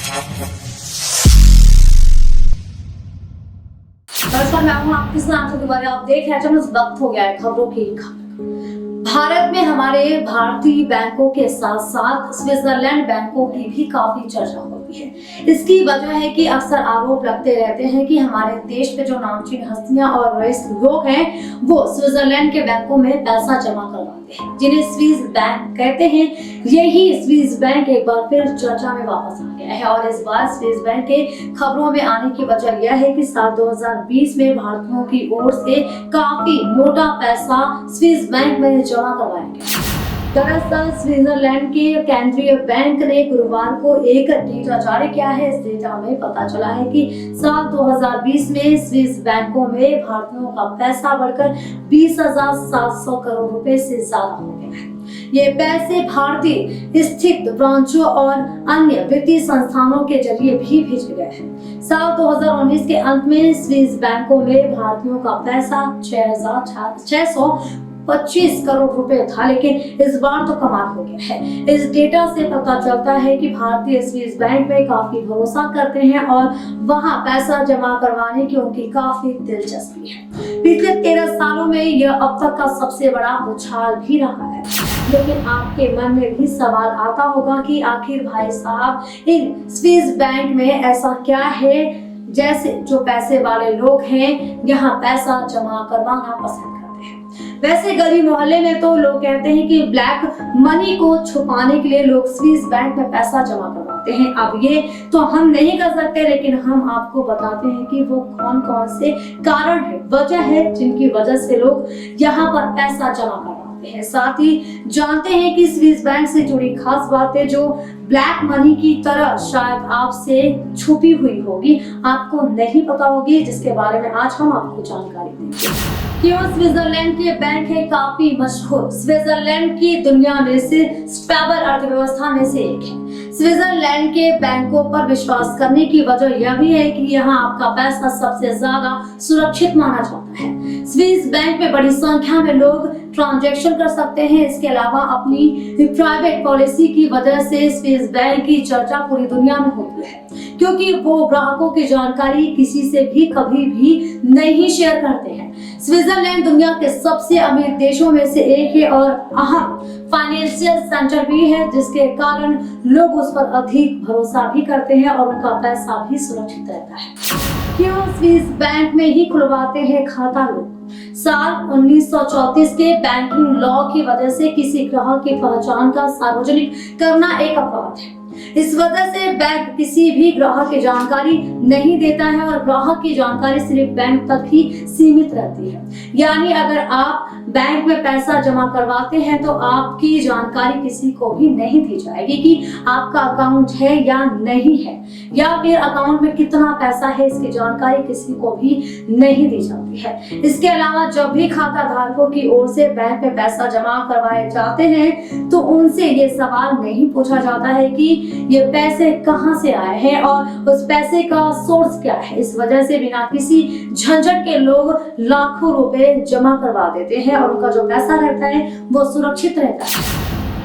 नमस्कार, मैं हूं आपके साथ दोबारा। आप देख रहे हैं वक्त हो गया है खबरों की खबर। भारत में हमारे भारतीय बैंकों के साथ साथ स्विट्जरलैंड बैंकों की भी काफी चर्चा होती है। इसकी वजह है कि अक्सर आरोप लगते रहते हैं कि हमारे देश में जो नामचीन हस्तियां और रईस लोग हैं वो स्विट्जरलैंड के बैंकों में पैसा जमा करवाते हैं, जिन्हें स्विस बैंक कहते हैं। यही स्विस बैंक एक बार फिर चर्चा में वापस आ गया है और इस बार स्विस बैंक के खबरों में आने की वजह यह है कि साल 2020 में भारतीयों की ओर से काफी मोटा पैसा स्विस बैंक में जमा करवाया गया। दरअसल स्विट्जरलैंड के केंद्रीय बैंक ने गुरुवार को एक डेटा जारी किया है। इस डेटा में पता चला है कि साल 2020 में स्विस बैंकों में भारतीयों का पैसा बढ़कर 20,700 करोड़ रुपए से ज्यादा हो गया है। ये पैसे भारतीय स्थित ब्रांचों और अन्य वित्तीय संस्थानों के जरिए भी भेजे गए हैं। साल 2019 के अंत में स्विस बैंकों में भारतीयों का पैसा 6,625 करोड़ रुपए था, लेकिन इस बार तो कमाल हो गया है। इस डेटा से पता चलता है कि भारतीय स्विस बैंक में काफी भरोसा करते हैं और वहां पैसा जमा करवाने की उनकी काफी दिलचस्पी है। पिछले 13 सालों में यह अब तक का सबसे बड़ा उछाल भी रहा है। लेकिन आपके मन में भी सवाल आता होगा कि आखिर भाई साहब इन स्विस बैंक में ऐसा क्या है जैसे जो पैसे वाले लोग हैं यहाँ पैसा जमा करवाना पसंद करते हैं। वैसे गली मोहल्ले में तो लोग कहते हैं कि ब्लैक मनी को छुपाने के लिए लोग स्विस बैंक में पैसा जमा करवाते हैं। अब ये तो हम नहीं कर सकते, लेकिन हम आपको बताते हैं कि वो कौन कौन से कारण है, वजह है जिनकी वजह से लोग यहाँ पर पैसा जमा करवाते हैं। साथ ही जानते हैं कि स्विस बैंक से जुड़ी खास बातें जो ब्लैक मनी की तरह शायद आपसे छुपी हुई होगी, आपको नहीं पता होगी, जिसके बारे में आज हम आपको जानकारी देंगे। क्यों स्विट्जरलैंड के बैंक है काफी मशहूर। स्विट्जरलैंड की दुनिया में से स्टेबल अर्थव्यवस्था में से एक है। स्विट्जरलैंड के बैंकों पर विश्वास करने की वजह यह भी है कि यहाँ आपका पैसा सबसे ज्यादा सुरक्षित माना जाता है। स्विस बैंक में बड़ी संख्या में लोग ट्रांजैक्शन कर सकते हैं। इसके अलावा अपनी प्राइवेट पॉलिसी की वजह से स्विस बैंक की चर्चा पूरी दुनिया में होती है, क्योंकि वो ग्राहकों की जानकारी किसी से भी कभी भी नहीं शेयर करते हैं। स्विट्जरलैंड दुनिया के सबसे अमीर देशों में से एक है और अहम फाइनेंशियल सेंटर भी है, जिसके कारण लोग उस पर अधिक भरोसा भी करते हैं और उनका पैसा भी सुरक्षित रहता है। क्यों स्विस बैंक में ही खुलवाते हैं खाता लोग। साल 1934 के बैंकिंग लॉ की वजह से किसी ग्राहक की पहचान का सार्वजनिक करना एक अपराध है। इस वजह से बैंक किसी भी ग्राहक की जानकारी नहीं देता है और ग्राहक की जानकारी सिर्फ बैंक तक ही सीमित रहती है। यानी अगर आप बैंक में पैसा जमा करवाते हैं तो आपकी जानकारी किसी को भी नहीं दी जाएगी कि आपका अकाउंट है या नहीं है, या फिर अकाउंट में कितना पैसा है, इसकी जानकारी किसी को भी नहीं दी जाती है। इसके अलावा जब भी खाता धारकों की ओर से बैंक में पैसा जमा करवाए जाते हैं तो उनसे ये सवाल नहीं पूछा जाता है कि ये पैसे कहां से आए हैं और उस पैसे का सोर्स क्या है। इस वजह से बिना किसी झंझट के लोग लाखों रुपए जमा करवा देते हैं और उनका जो पैसा रहता है वो सुरक्षित रहता है।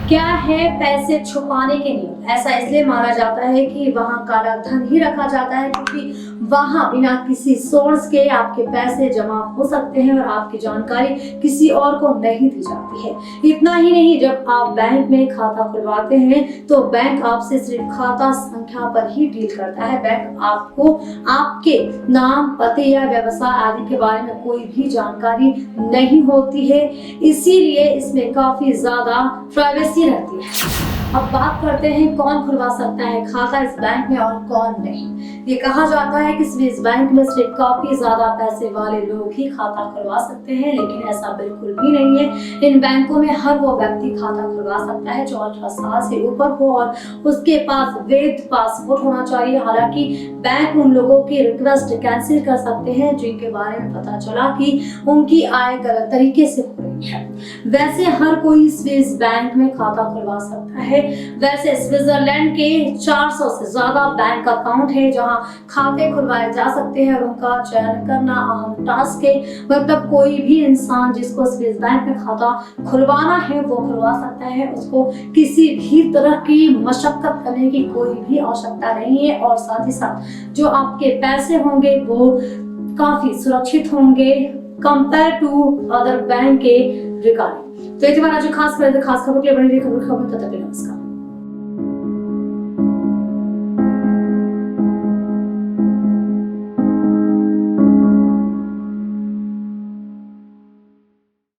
क्या है पैसे छुपाने के नियम। ऐसा इसलिए माना जाता है कि वहां काला धन ही रखा जाता है, क्योंकि वहां बिना किसी सोर्स के आपके पैसे जमा हो सकते हैं और आपकी जानकारी किसी और को नहीं दी जाती है। इतना ही नहीं, जब आप बैंक में खाता खुलवाते हैं तो बैंक आपसे सिर्फ खाता संख्या पर ही डील करता है। बैंक आपको आपके नाम, पते या व्यवसाय आदि के बारे में कोई भी जानकारी नहीं होती है, इसीलिए इसमें काफी ज्यादा प्राइवेसी रहती है। अब बात करते हैं कौन खुलवा सकता है खाता इस बैंक में और कौन नहीं। ये कहा जाता है कि स्विस बैंक में सिर्फ काफी ज्यादा पैसे वाले लोग ही खाता खुलवा सकते हैं, लेकिन ऐसा बिल्कुल भी नहीं है। इन बैंकों में हर वो व्यक्ति खाता खुलवा सकता है जो 18 साल से ऊपर हो और उसके पास वैध पासपोर्ट होना चाहिए। हालांकि बैंक उन लोगों की रिक्वेस्ट कैंसिल कर सकते हैं जिनके बारे में पता चला कि उनकी आय गलत तरीके से हो रही है। गई है। वैसे हर कोई स्विस बैंक में खाता खुलवा सकता है। वैसे स्विट्जरलैंड के 400 से ज्यादा बैंक अकाउंट है जहां खाते खुलवाए जा सकते हैं और उनका चयन करना अहम टास्क है। मतलब कोई भी इंसान जिसको स्विस बैंक में खाता खुलवाना है वो खुलवा सकता है। उसको किसी भी तरह की मशक्कत करने की कोई भी आवश्यकता नहीं है और साथ ही साथ जो आपके पैसे होंगे वो काफी सुरक्षित होंगे कंपेयर टू अदर बैंक के रिगार्डिंग। तो ये आज खास खबर के लिए बनी रही खबर तब तक नमस्कार।